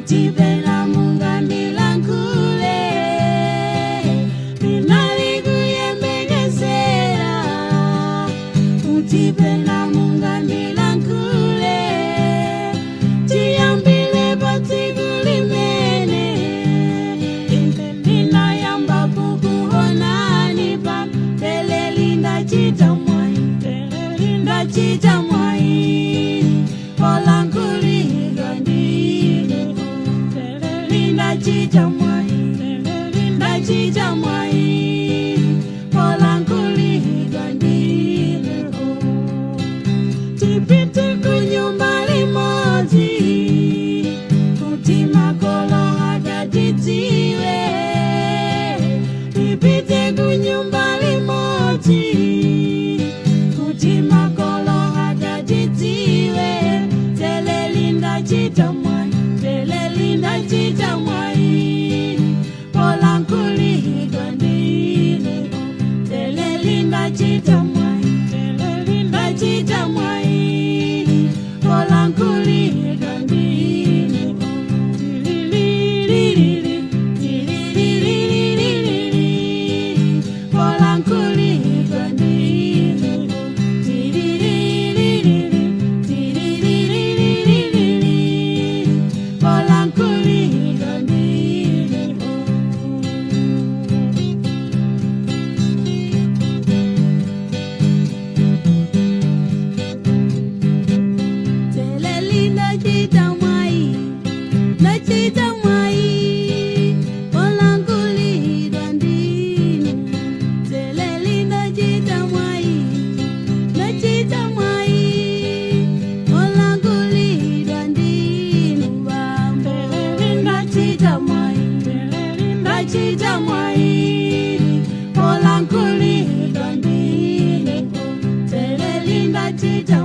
Utipela mungambi lankule Ninalikuyemegesera Utipela mungambi lankule Tiambile patikulimene Ninayamba kukuhonani pam Telelinda chita mwai Telelinda chita mwai Polankuli gandile Telelinda chita mwai Telelinda chita mwai Polankuli gandile Tipite kunyumba limoti Kutima kolo hada titiwe Tipite kunyumba limoti Kutima kolo hada titiwe Telelinda chita mwai Telelinda chita mwai Polankuli gandile Telelinda chita mwai Telelinda chita mwai Polankuli gandile Polankuli gandile Polankuli gandile Telelinda chita mwai Na chita mwai Polankuli gandile Telelinda chita mwai Na chita mwai Polankuli gandile Telelinda chita mwai Telelinda chita mwai Polankuli gandile Telelinda chita